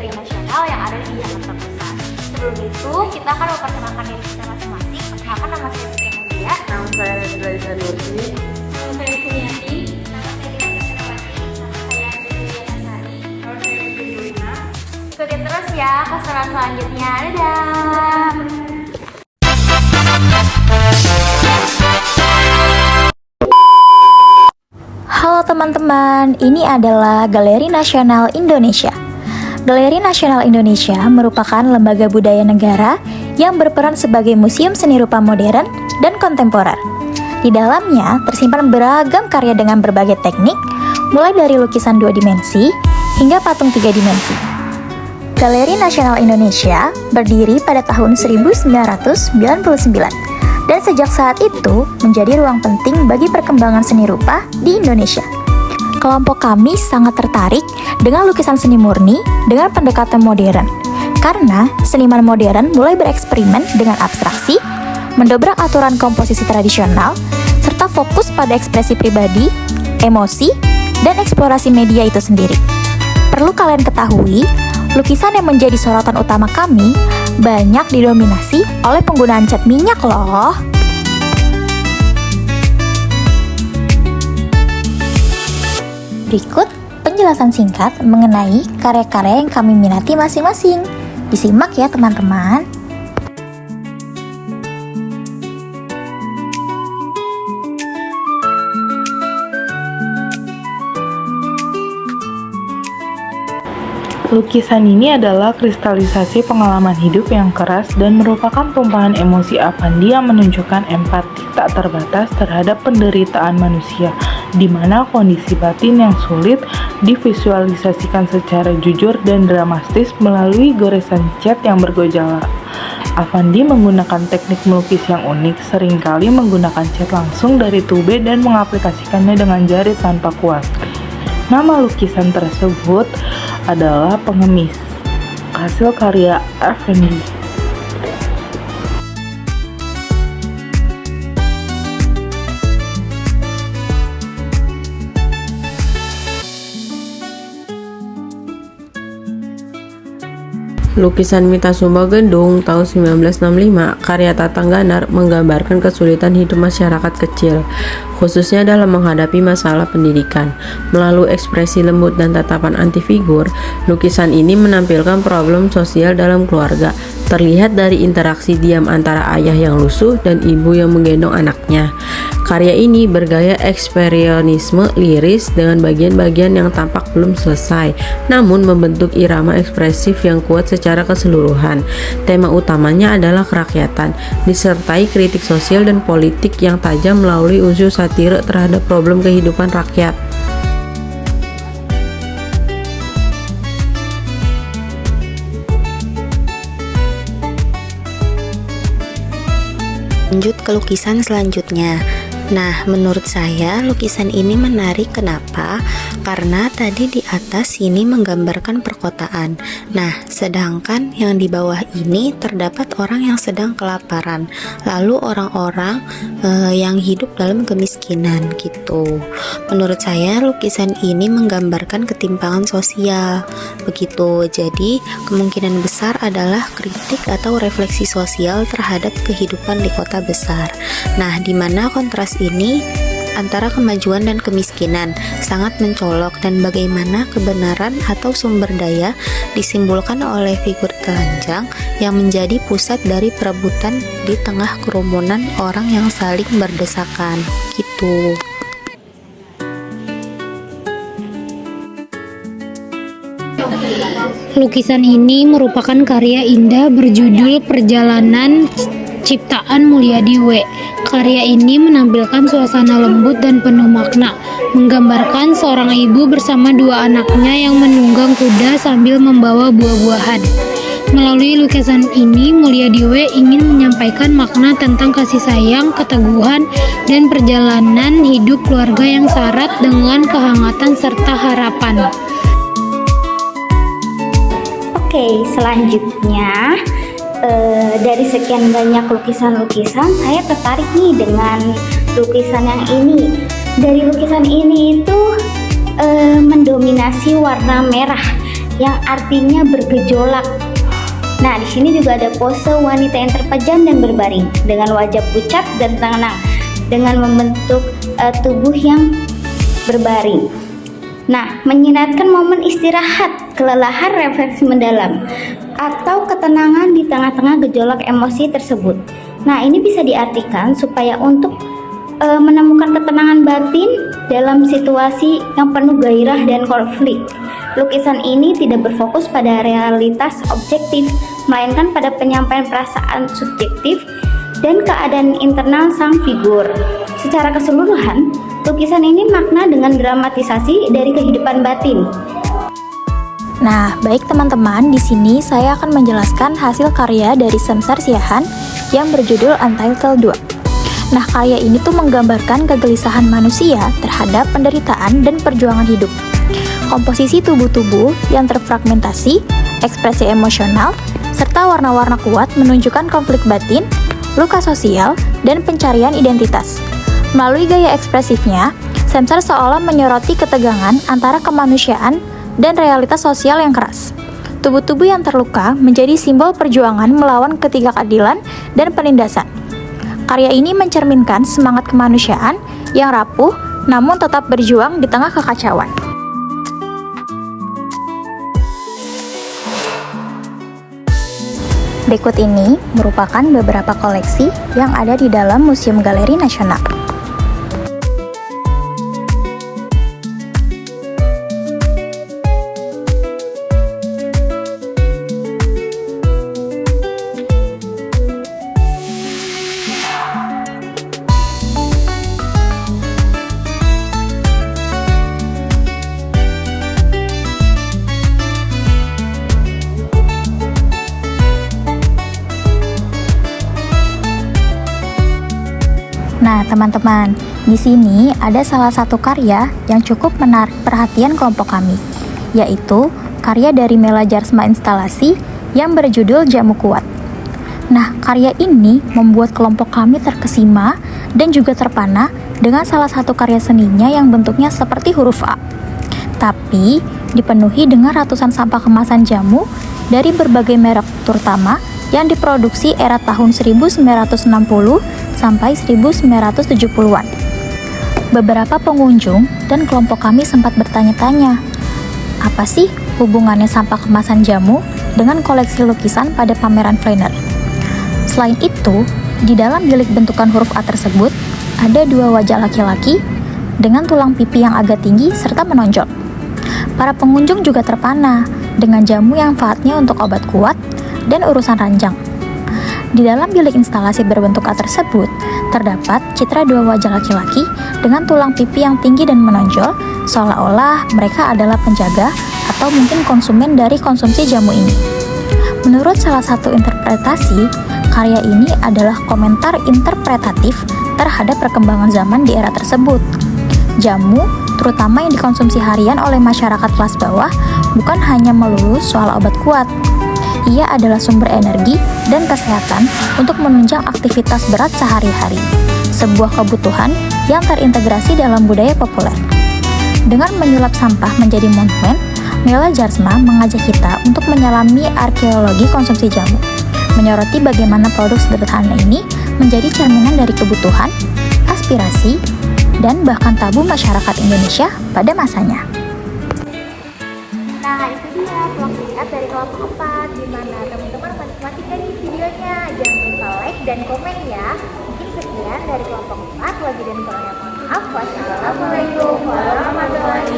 Galeri Nasional yang ada di Jakarta Pusat. Sebelum itu, kita akan memperkenalkan diri kita masing-masing. Perkenalkan, nama saya Siti Nadia. Nama saya Nilai Sariwati. Nama saya Sumiati. Nama saya Dina Kasrawati. Nama saya Dewi Nasari. Nama saya Dewi. Ikutin terus ya keseruan selanjutnya. Dadah! Halo teman-teman, ini adalah Galeri Nasional Indonesia. Galeri Nasional Indonesia merupakan lembaga budaya negara yang berperan sebagai museum seni rupa modern dan kontemporer. Di dalamnya tersimpan beragam karya dengan berbagai teknik, mulai dari lukisan 2 dimensi hingga patung 3 dimensi. Galeri Nasional Indonesia berdiri pada tahun 1999. Dan sejak saat itu menjadi ruang penting bagi perkembangan seni rupa di Indonesia. Kelompok kami sangat tertarik dengan lukisan seni murni dengan pendekatan modern. Karena seniman modern mulai bereksperimen dengan abstraksi, mendobrak aturan komposisi tradisional, serta fokus pada ekspresi pribadi, emosi, dan eksplorasi media itu sendiri. Perlu kalian ketahui, lukisan yang menjadi sorotan utama kami banyak didominasi oleh penggunaan cat minyak loh. Berikut penjelasan singkat mengenai karya-karya yang kami minati masing-masing. Disimak ya teman-teman. Lukisan ini adalah kristalisasi pengalaman hidup yang keras dan merupakan tumpahan emosi Affandi yang menunjukkan empati tak terbatas terhadap penderitaan manusia, di mana kondisi batin yang sulit divisualisasikan secara jujur dan dramatis melalui goresan cat yang bergejolak. Affandi menggunakan teknik melukis yang unik, seringkali menggunakan cat langsung dari tube dan mengaplikasikannya dengan jari tanpa kuas. Nama lukisan tersebut adalah Pengemis, hasil karya Affandi. Lukisan Mita Sumba Gendung tahun 1965 karya Tatang Ganar menggambarkan kesulitan hidup masyarakat kecil, khususnya dalam menghadapi masalah pendidikan. Melalui ekspresi lembut dan tatapan anti figur, lukisan ini menampilkan problem sosial dalam keluarga, terlihat dari interaksi diam antara ayah yang lusuh dan ibu yang menggendong anaknya. Karya ini bergaya ekspresionisme liris dengan bagian-bagian yang tampak belum selesai, namun membentuk irama ekspresif yang kuat secara keseluruhan. Tema utamanya adalah kerakyatan, disertai kritik sosial dan politik yang tajam melalui unsur satire terhadap problem kehidupan rakyat. Lanjut ke lukisan selanjutnya. Nah, menurut saya lukisan ini menarik. Kenapa? Karena tadi di atas ini menggambarkan perkotaan. Nah, sedangkan yang di bawah ini terdapat orang yang sedang kelaparan. Lalu orang-orang yang hidup dalam kemiskinan gitu. Menurut saya lukisan ini menggambarkan ketimpangan sosial. Begitu. Jadi, kemungkinan besar adalah kritik atau refleksi sosial terhadap kehidupan di kota besar. Nah, di mana kontras ini antara kemajuan dan kemiskinan sangat mencolok, dan bagaimana kebenaran atau sumber daya disimbolkan oleh figur telanjang yang menjadi pusat dari perebutan di tengah kerumunan orang yang saling berdesakan gitu. Lukisan ini merupakan karya indah berjudul Perjalanan ciptaan Mulyadi W. Karya ini menampilkan suasana lembut dan penuh makna, menggambarkan seorang ibu bersama 2 anaknya yang menunggang kuda sambil membawa buah-buahan. Melalui lukisan ini, Mulyadi W ingin menyampaikan makna tentang kasih sayang, keteguhan, dan perjalanan hidup keluarga yang syarat dengan kehangatan serta harapan. Oke, selanjutnya dari sekian banyak lukisan-lukisan, saya tertarik nih dengan lukisan yang ini. Dari lukisan ini itu mendominasi warna merah. yang artinya bergejolak. Nah, di sini juga ada pose wanita yang terpejam dan berbaring dengan wajah pucat dan tenang dengan membentuk tubuh yang berbaring. Nah, menyiratkan momen istirahat, kelelahan, refleksi mendalam atau ketenangan di tengah-tengah gejolak emosi tersebut. Nah, ini bisa diartikan supaya untuk menemukan ketenangan batin dalam situasi yang penuh gairah dan konflik. Lukisan ini tidak berfokus pada realitas objektif, melainkan pada penyampaian perasaan subjektif dan keadaan internal sang figur. Secara keseluruhan, lukisan ini makna dengan dramatisasi dari kehidupan batin. Nah, baik teman-teman, di sini saya akan menjelaskan hasil karya dari Semsar Siahaan yang berjudul Untitled 2. Nah, karya ini tuh menggambarkan kegelisahan manusia terhadap penderitaan dan perjuangan hidup. Komposisi tubuh-tubuh yang terfragmentasi, ekspresi emosional, serta warna-warna kuat menunjukkan konflik batin, luka sosial, dan pencarian identitas. Melalui gaya ekspresifnya, Semsar seolah menyoroti ketegangan antara kemanusiaan dan realitas sosial yang keras. Tubuh-tubuh yang terluka menjadi simbol perjuangan melawan ketidakadilan dan penindasan. Karya ini mencerminkan semangat kemanusiaan yang rapuh namun tetap berjuang di tengah kekacauan. Berikut ini merupakan beberapa koleksi yang ada di dalam Museum Galeri Nasional. Nah, teman-teman, di sini ada salah satu karya yang cukup menarik perhatian kelompok kami, yaitu karya dari Mela Djarsma Instalasi yang berjudul Jamu Kuat. Nah, karya ini membuat kelompok kami terkesima dan juga terpana dengan salah satu karya seninya yang bentuknya seperti huruf A, tapi dipenuhi dengan ratusan sampah kemasan jamu dari berbagai merek terutama yang diproduksi era tahun 1960 sampai 1970-an. Beberapa pengunjung dan kelompok kami sempat bertanya-tanya, apa sih hubungannya sampah kemasan jamu dengan koleksi lukisan pada pameran Flener? Selain itu, di dalam bilik bentukan huruf A tersebut, ada dua wajah laki-laki dengan tulang pipi yang agak tinggi serta menonjol. Para pengunjung juga terpana dengan jamu yang manfaatnya untuk obat kuat dan urusan ranjang. Di dalam bilik instalasi berbentuk A tersebut, terdapat citra dua wajah laki-laki dengan tulang pipi yang tinggi dan menonjol, seolah-olah mereka adalah penjaga atau mungkin konsumen dari konsumsi jamu ini. Menurut salah satu interpretasi, karya ini adalah komentar interpretatif terhadap perkembangan zaman di era tersebut. Jamu, terutama yang dikonsumsi harian oleh masyarakat kelas bawah, bukan hanya melulu soal obat kuat. Ia adalah sumber energi dan kesehatan untuk menunjang aktivitas berat sehari-hari, sebuah kebutuhan yang terintegrasi dalam budaya populer. Dengan menyulap sampah menjadi monumen, Mela Djarsma mengajak kita untuk menyelami arkeologi konsumsi jamu, menyoroti bagaimana produk sederhana ini menjadi cerminan dari kebutuhan, aspirasi, dan bahkan tabu masyarakat Indonesia pada masanya. Nah, itu dia vlog singkat dari kelompok 4. Gimana teman-teman menikmati kan videonya? Jangan lupa like dan komen ya. Mungkin sekian dari kelompok 4. Lagi dan kurangnya mohon maaf. Wassalamualaikum warahmatullahi wabarakatuh.